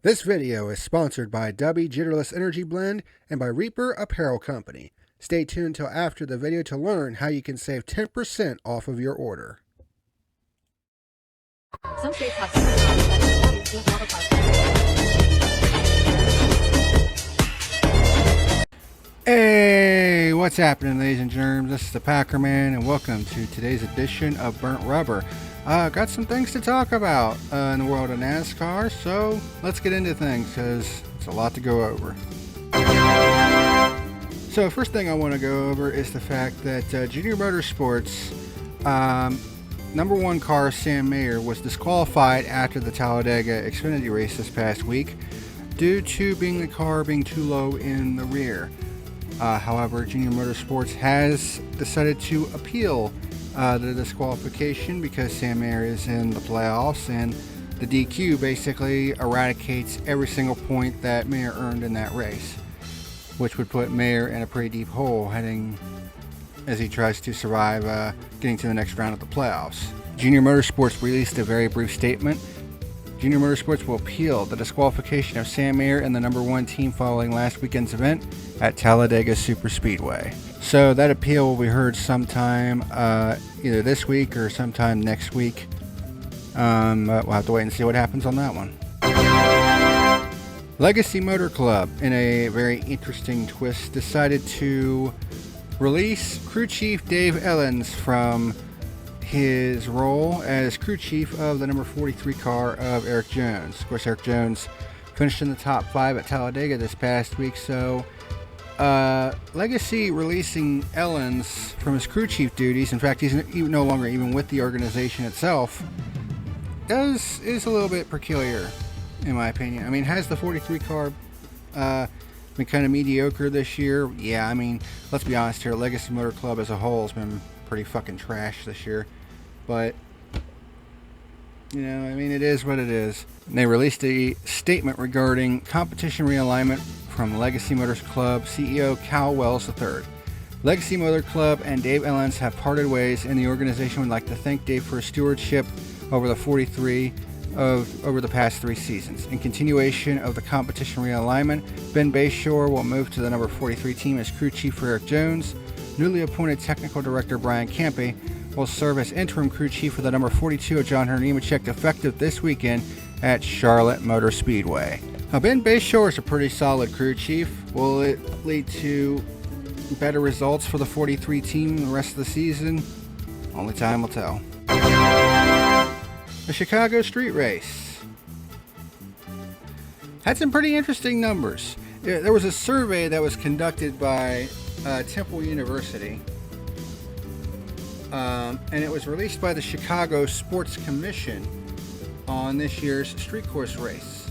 This video is sponsored by Dubby Jitterless Energy Blend and by Reaper Apparel Company. Stay tuned until after the video to learn how you can save 10% off of your order. Some states have Hey, what's happening, ladies and germs? This is the PackerMan, and welcome to today's edition of Burnt Rubber. Got some things to talk about in the world of NASCAR, so let's get into things because it's a lot to go over. So first thing I want to go over is the fact that Junior Motorsports number one car Sam Mayer was disqualified after the Talladega Xfinity race this past week due to the car being too low in the rear. However, Junior Motorsports has decided to appeal the disqualification because Sam Mayer is in the playoffs, and the DQ basically eradicates every single point that Mayer earned in that race, which would put Mayer in a pretty deep hole heading as he tries to survive getting to the next round of the playoffs. Junior Motorsports released a very brief statement. Junior Motorsports will appeal the disqualification of Sam Mayer and the number one team following last weekend's event at Talladega Superspeedway. So that appeal will be heard sometime either this week or sometime next week. But we'll have to wait and see what happens on that one. Legacy Motor Club, in a very interesting twist, decided to release crew chief Dave Elenz from his role as crew chief of the number 43 car of Eric Jones. Of course, Eric Jones finished in the top 5 at Talladega this past week, so Legacy releasing Elenz from his crew chief duties, in fact he's no longer even with the organization itself, is a little bit peculiar in my opinion. I mean, has the 43 car been kind of mediocre this year? Yeah, I mean, let's be honest here, Legacy Motor Club as a whole has been pretty fucking trash this year, but you know, I mean, it is what it is. And they released a statement regarding competition realignment from Legacy Motors Club CEO Cal Wells III. Legacy Motor Club and Dave Elenz have parted ways, and the organization would like to thank Dave for his stewardship over the 43 over the past 3 seasons. In continuation of the competition realignment, Ben Bayshore will move to the number 43 team as crew chief for Eric Jones. Newly appointed technical director Brian Campe will serve as interim crew chief for the number 42 of John Hunter Nemechek, effective this weekend at Charlotte Motor Speedway. Now, Ben Bayshore is a pretty solid crew chief. Will it lead to better results for the 43 team the rest of the season? Only time will tell. The Chicago Street Race had some pretty interesting numbers. There was a survey that was conducted by Temple University, and it was released by the Chicago Sports Commission on this year's street course race,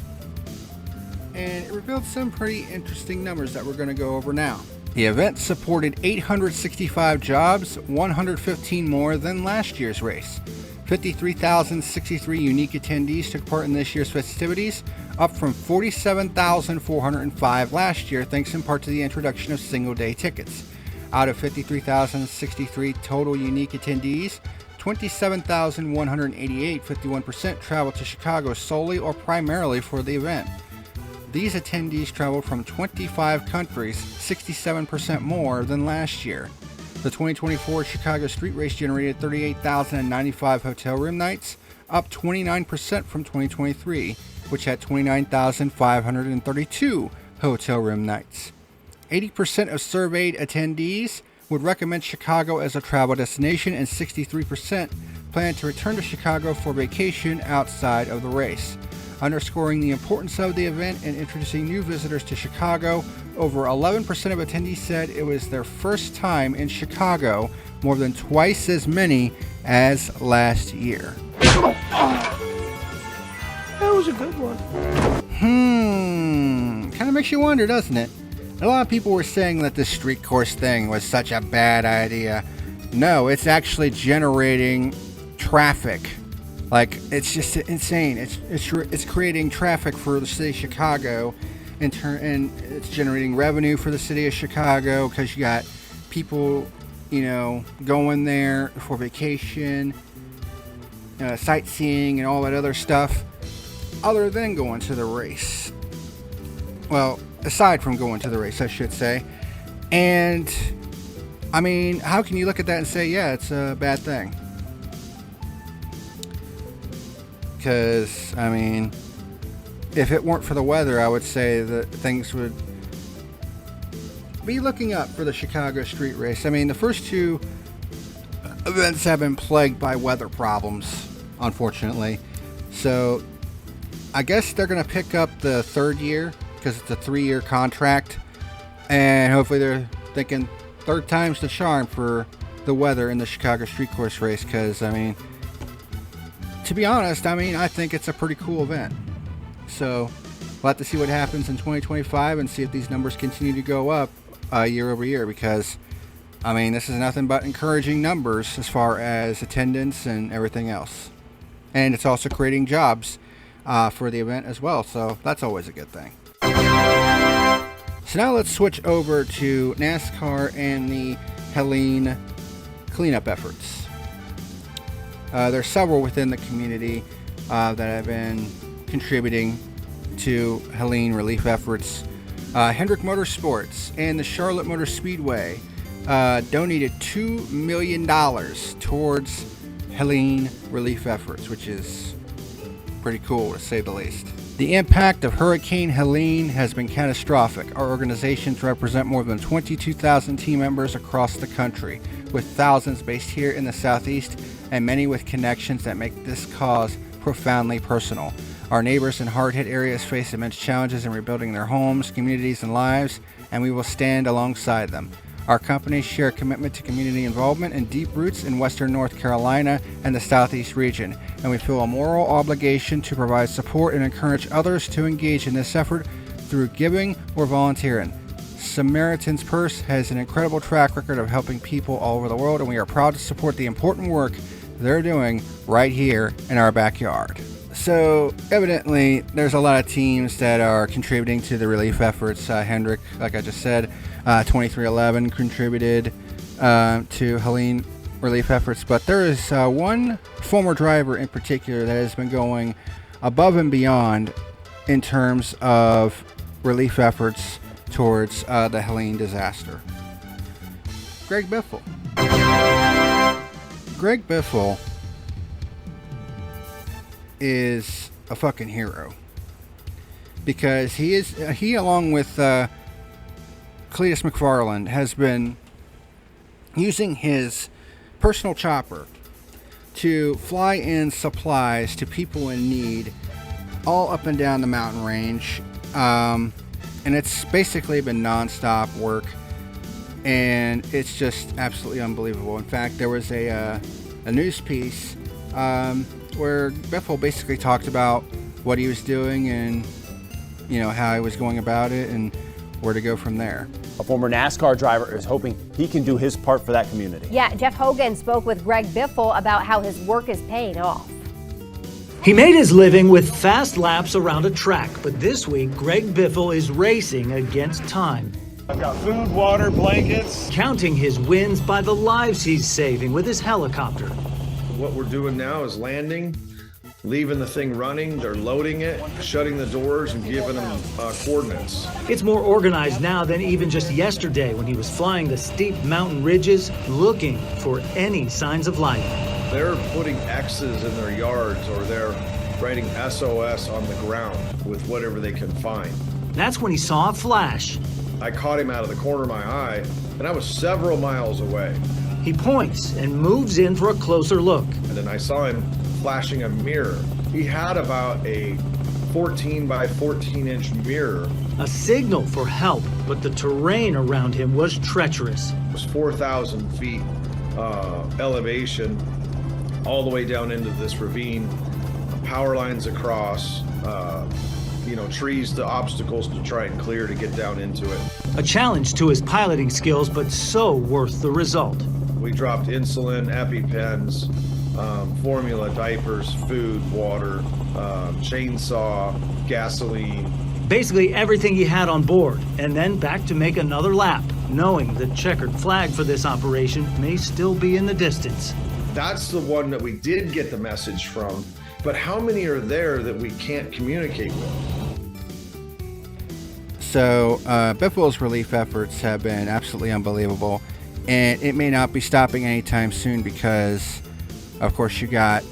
and it revealed some pretty interesting numbers that we're going to go over now. The event supported 865 jobs, 115 more than last year's race. 53,063 unique attendees took part in this year's festivities, up from 47,405 last year, thanks in part to the introduction of single-day tickets. Out of 53,063 total unique attendees, 27,188, 51%, traveled to Chicago solely or primarily for the event. These attendees traveled from 25 countries, 67% more than last year. The 2024 Chicago Street Race generated 38,095 hotel room nights, up 29% from 2023, which had 29,532 hotel room nights. 80% of surveyed attendees would recommend Chicago as a travel destination, and 63% plan to return to Chicago for vacation outside of the race. Underscoring the importance of the event and introducing new visitors to Chicago, over 11% of attendees said it was their first time in Chicago, more than twice as many as last year. That was a good one. Kind of makes you wonder, doesn't it? A lot of people were saying that this street course thing was such a bad idea. No, it's actually generating traffic. Like, it's just insane. It's creating traffic for the city of Chicago, and it's generating revenue for the city of Chicago because you got people, you know, going there for vacation, sightseeing, and all that other stuff, other than going to the race. Well, aside from going to the race, I should say. And, I mean, how can you look at that and say, yeah, it's a bad thing? Because, I mean, if it weren't for the weather, I would say that things would be looking up for the Chicago street race. I mean, the first two events have been plagued by weather problems, unfortunately. So, I guess they're going to pick up the third year, because it's a 3-year contract. And hopefully they're thinking third time's the charm for the weather in the Chicago street course race. Because, I mean, to be honest, I mean, I think it's a pretty cool event. So, we'll have to see what happens in 2025 and see if these numbers continue to go up year over year. Because, I mean, this is nothing but encouraging numbers as far as attendance and everything else. And it's also creating jobs for the event as well. So, that's always a good thing. So now let's switch over to NASCAR and the Helene cleanup efforts. There's several within the community that have been contributing to Helene relief efforts. Hendrick Motorsports and the Charlotte Motor Speedway donated $2 million towards Helene relief efforts, which is pretty cool to say the least. The impact of Hurricane Helene has been catastrophic. Our organizations represent more than 22,000 team members across the country, with thousands based here in the Southeast and many with connections that make this cause profoundly personal. Our neighbors in hard-hit areas face immense challenges in rebuilding their homes, communities, and lives, and we will stand alongside them. Our companies share a commitment to community involvement and deep roots in Western North Carolina and the Southeast region, and we feel a moral obligation to provide support and encourage others to engage in this effort through giving or volunteering. Samaritan's Purse has an incredible track record of helping people all over the world, and we are proud to support the important work they're doing right here in our backyard. So, evidently, there's a lot of teams that are contributing to the relief efforts. Hendrick, like I just said, 2311 contributed to Helene relief efforts, but there is one former driver in particular that has been going above and beyond in terms of relief efforts towards the Helene disaster. Greg Biffle. Greg Biffle is a fucking hero, because he along with Cletus McFarland has been using his personal chopper to fly in supplies to people in need all up and down the mountain range, and it's basically been non-stop work, and it's just absolutely unbelievable. In fact, there was a news piece where Biffle basically talked about what he was doing and, you know, how he was going about it and where to go from there. A former NASCAR driver is hoping he can do his part for that community. Yeah, Jeff Hogan spoke with Greg Biffle about how his work is paying off. He made his living with fast laps around a track, but this week Greg Biffle is racing against time. I've got food, water, blankets. Counting his wins by the lives he's saving with his helicopter. What we're doing now is landing, leaving the thing running, they're loading it, shutting the doors, and giving them coordinates. It's more organized now than even just yesterday when he was flying the steep mountain ridges looking for any signs of life. They're putting X's in their yards, or they're writing SOS on the ground with whatever they can find. That's when he saw a flash. I caught him out of the corner of my eye, and I was several miles away. He points and moves in for a closer look. And then I saw him flashing a mirror. He had about a 14 by 14 inch mirror. A signal for help, but the terrain around him was treacherous. It was 4,000 feet elevation, all the way down into this ravine, power lines across, trees to obstacles to try and clear to get down into it. A challenge to his piloting skills, but so worth the result. We dropped insulin, EpiPens, formula, diapers, food, water, chainsaw, gasoline. Basically everything he had on board, and then back to make another lap, knowing the checkered flag for this operation may still be in the distance. That's the one that we did get the message from, but how many are there that we can't communicate with? So Biffle's relief efforts have been absolutely unbelievable, and it may not be stopping anytime soon because, of course, you got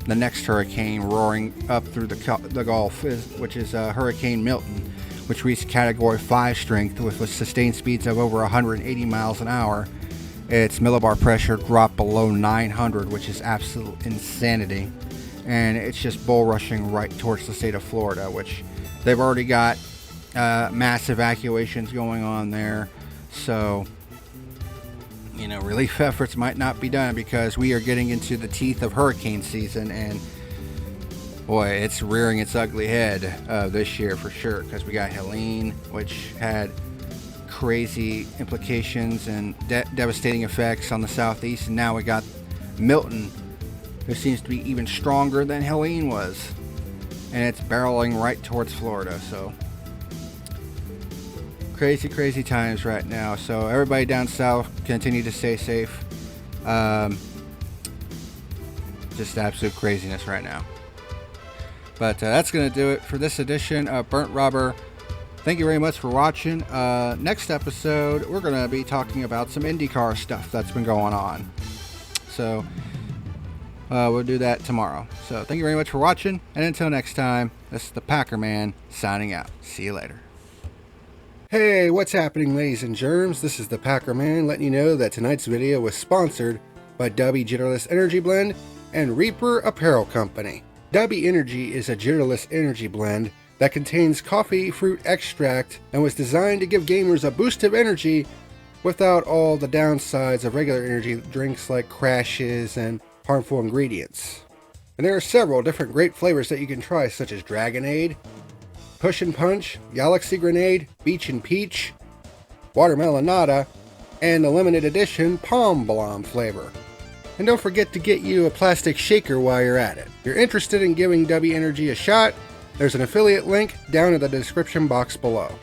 the next hurricane roaring up through the Gulf, which is Hurricane Milton, which reached Category 5 strength with sustained speeds of over 180 miles an hour. Its millibar pressure dropped below 900, which is absolute insanity, and it's just bull rushing right towards the state of Florida, which they've already got mass evacuations going on there. So, you know, relief efforts might not be done because we are getting into the teeth of hurricane season, and boy, it's rearing its ugly head this year for sure, because we got Helene, which had crazy implications and devastating effects on the southeast, and now we got Milton, who seems to be even stronger than Helene was, and it's barreling right towards Florida. So crazy times right now. So everybody down south, continue to stay safe. Just absolute craziness right now. But that's going to do it for this edition of Burnt Rubber. Thank you very much for watching. Next episode, we're going to be talking about some IndyCar stuff that's been going on. So we'll do that tomorrow. So thank you very much for watching. And until next time, this is the PackerMan signing out. See you later. Hey, what's happening, ladies and germs? This is the PackerMan letting you know that tonight's video was sponsored by Dubby Jitterless Energy Blend and Reaper Apparel Company. Dubby Energy is a jitterless energy blend that contains coffee fruit extract and was designed to give gamers a boost of energy without all the downsides of regular energy drinks like crashes and harmful ingredients. And there are several different great flavors that you can try, such as Dragonade, Push and Punch, Galaxy Grenade, Beach and Peach, Watermelonada, and the limited edition Palm Blom flavor. And don't forget to get you a plastic shaker while you're at it. If you're interested in giving Dubby Energy a shot, there's an affiliate link down in the description box below.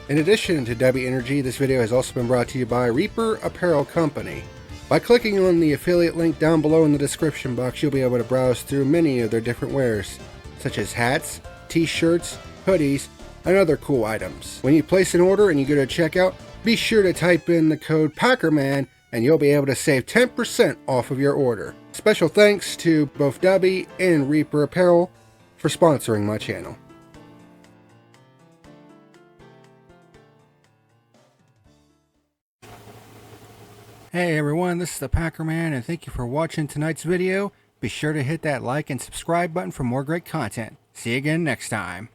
In addition to Dubby Energy, this video has also been brought to you by Reaper Apparel Company. By clicking on the affiliate link down below in the description box, you'll be able to browse through many of their different wares, such as hats, t-shirts, hoodies, and other cool items. When you place an order and you go to checkout, be sure to type in the code PackerMan and you'll be able to save 10% off of your order. Special thanks to both Dubby and Reaper Apparel for sponsoring my channel. Hey everyone, this is the PackerMan and thank you for watching tonight's video. Be sure to hit that like and subscribe button for more great content. See you again next time.